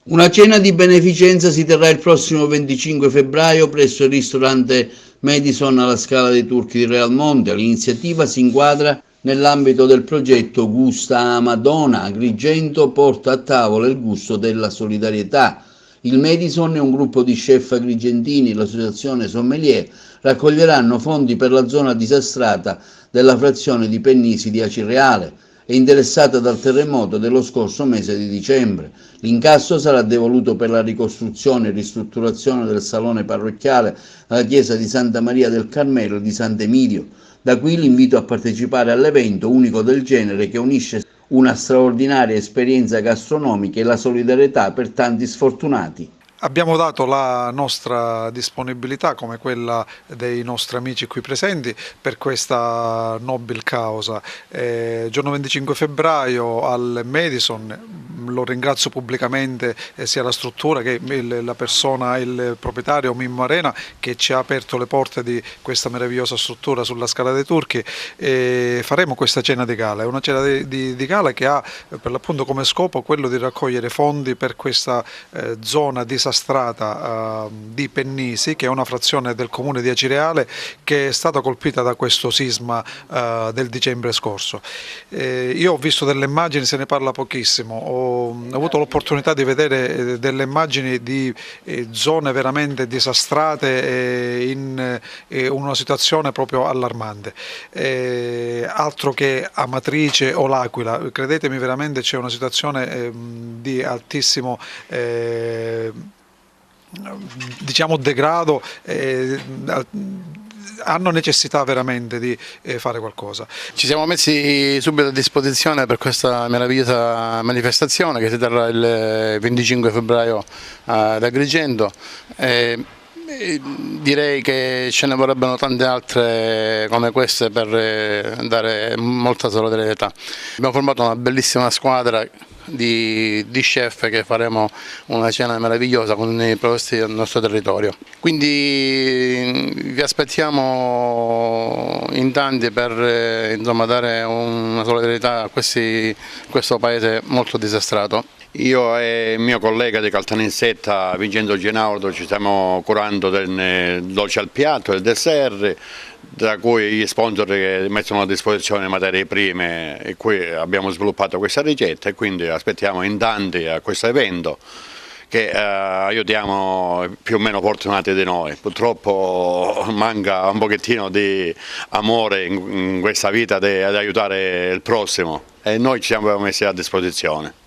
Una cena di beneficenza si terrà il prossimo 25 febbraio presso il ristorante Madison alla Scala dei Turchi di Realmonte. L'iniziativa si inquadra nell'ambito del progetto Gusta a Madonna. Agrigento porta a tavola il gusto della solidarietà. Il Madison e un gruppo di chef agrigentini, l'associazione Sommelier, raccoglieranno fondi per la zona disastrata della frazione di Pennisi di Acireale, è interessata dal terremoto dello scorso mese di dicembre. L'incasso sarà devoluto per la ricostruzione e ristrutturazione del salone parrocchiale alla chiesa di Santa Maria del Carmelo e di Sant'Emilio. Da qui l'invito a partecipare all'evento unico del genere che unisce una straordinaria esperienza gastronomica e la solidarietà per tanti sfortunati. Abbiamo dato la nostra disponibilità, come quella dei nostri amici qui presenti, per questa nobile causa. Giorno 25 febbraio al Madison, lo ringrazio pubblicamente sia la struttura che la persona, il proprietario Mimmo Arena, che ci ha aperto le porte di questa meravigliosa struttura sulla Scala dei Turchi. Faremo questa cena di gala, è una cena di gala che ha per l'appunto come scopo quello di raccogliere fondi per questa zona disastrata di Pennisi, che è una frazione del comune di Acireale che è stata colpita da questo sisma del dicembre scorso. Io ho visto delle immagini, se ne parla pochissimo, ho avuto l'opportunità di vedere delle immagini di zone veramente disastrate in una situazione proprio allarmante. Altro che Amatrice o L'Aquila, credetemi, veramente c'è una situazione di altissimo diciamo degrado, hanno necessità veramente di fare qualcosa. Ci siamo messi subito a disposizione per questa meravigliosa manifestazione che si terrà il 25 febbraio ad Agrigento. Direi che ce ne vorrebbero tante altre come queste per dare molta solidarietà. Abbiamo formato una bellissima squadra di chef che faremo una cena meravigliosa con i prodotti del nostro territorio. Quindi vi aspettiamo in tanti per insomma, dare una solidarietà a questo paese molto disastrato. Io e il mio collega di Caltanissetta, Vincenzo Genaudo, ci stiamo curando del dolce al piatto, del dessert, tra cui gli sponsor che mettono a disposizione materie prime e qui abbiamo sviluppato questa ricetta e quindi aspettiamo in tanti a questo evento che aiutiamo i più o meno fortunati di noi. Purtroppo manca un pochettino di amore in questa vita ad aiutare il prossimo e noi ci siamo messi a disposizione.